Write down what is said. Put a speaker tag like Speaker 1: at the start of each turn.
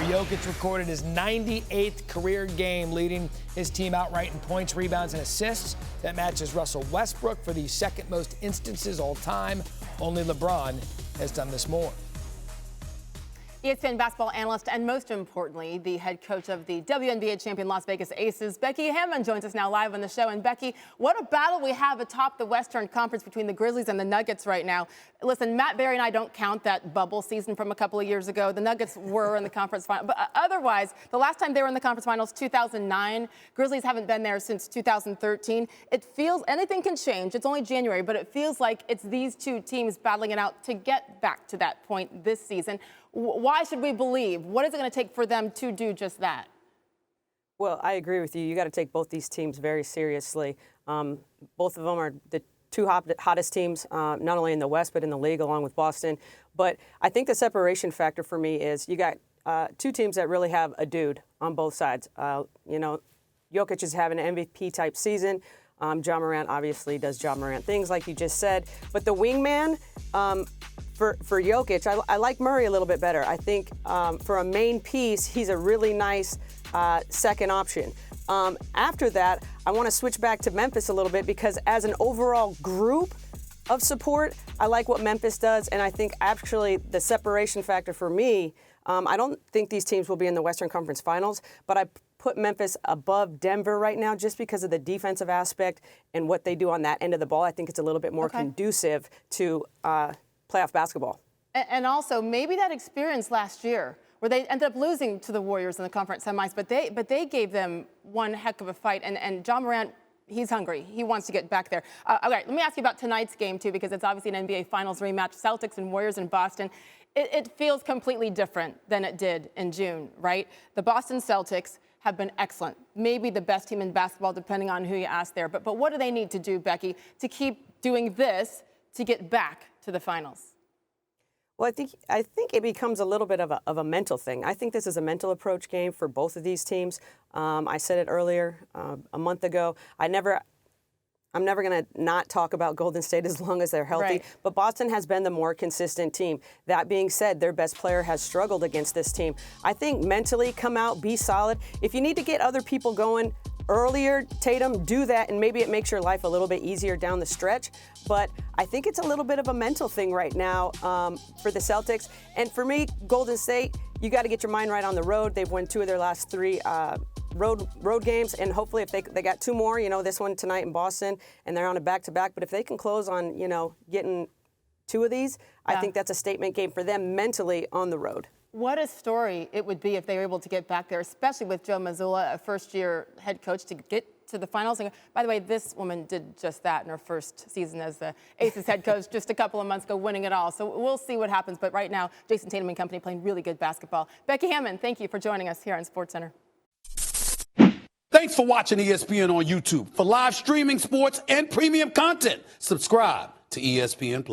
Speaker 1: Jokic recorded his 98th career game, leading his team outright in points, rebounds, and assists. That matches Russell Westbrook for the second most instances all time. Only LeBron has done this more.
Speaker 2: ESPN basketball analyst and, most importantly, the head coach of the WNBA champion Las Vegas Aces, Becky Hammon, joins us now live on the show. And, Becky, what a battle we have atop the Western Conference between the Grizzlies and the Nuggets right now. Listen, Matt Barry and I don't count that bubble season from a couple of years ago. The Nuggets were in the conference final. But otherwise, the last time they were in the conference finals, 2009. Grizzlies haven't been there since 2013. It feels anything can change. It's only January, but it feels like it's these two teams battling it out to get back to that point this season. Why should we believe? What is it going to take for them to do just that?
Speaker 3: Well, I agree with you. You got to take both these teams very seriously. Both of them are the two hottest teams, not only in the West, but in the league, along with Boston. But I think the separation factor for me is you got two teams that really have a dude on both sides. Jokic is having an MVP-type season. Ja Morant obviously does Ja Morant things, like you just said. But the wingman, for Jokic, I like Murray a little bit better. I think for a main piece, he's a really nice second option. After that, I want to switch back to Memphis a little bit because as an overall group of support, I like what Memphis does. And I think actually the separation factor for me, I don't think these teams will be in the Western Conference Finals, but I put Memphis above Denver right now just because of the defensive aspect and what they do on that end of the ball. I think it's a little bit more conducive to playoff basketball.
Speaker 2: And also maybe that experience last year where they ended up losing to the Warriors in the conference semis, but they gave them one heck of a fight. And Ja Morant, he's hungry. He wants to get back there. All right, let me ask you about tonight's game, too, because it's obviously an NBA Finals rematch, Celtics and Warriors in Boston. It feels completely different than it did in June, right? The Boston Celtics have been excellent, maybe the best team in basketball, depending on who you ask there. But what do they need to do, Becky, to keep doing this to get back to the finals?
Speaker 3: Well, I think it becomes a little bit of a mental thing. I think this is a mental approach game for both of these teams. I said it earlier a month ago. I'm never going to not talk about Golden State as long as they're healthy.
Speaker 2: Right.
Speaker 3: But Boston has been the more consistent team. That being said, their best player has struggled against this team. I think mentally, come out, be solid. If you need to get other people going earlier, Tatum, do that, and maybe it makes your life a little bit easier down the stretch. But I think it's a little bit of a mental thing right now for the Celtics. And for me, Golden State, you got to get your mind right on the road. They've won 2 of their last 3 road games, and hopefully if they got 2 more, this one tonight in Boston, and they're on a back-to-back. But if they can close on, getting 2 of these, I think that's a statement game for them mentally on the road.
Speaker 2: What a story it would be if they were able to get back there, especially with Joe Mazzulla, a first-year head coach, to get to the finals. And by the way, this woman did just that in her first season as the Aces head coach just a couple of months ago, winning it all. So we'll see what happens. But right now, Jason Tatum and company playing really good basketball. Becky Hammon, thank you for joining us here on SportsCenter.
Speaker 4: Thanks for watching ESPN on YouTube. For live streaming, sports, and premium content, subscribe to ESPN+.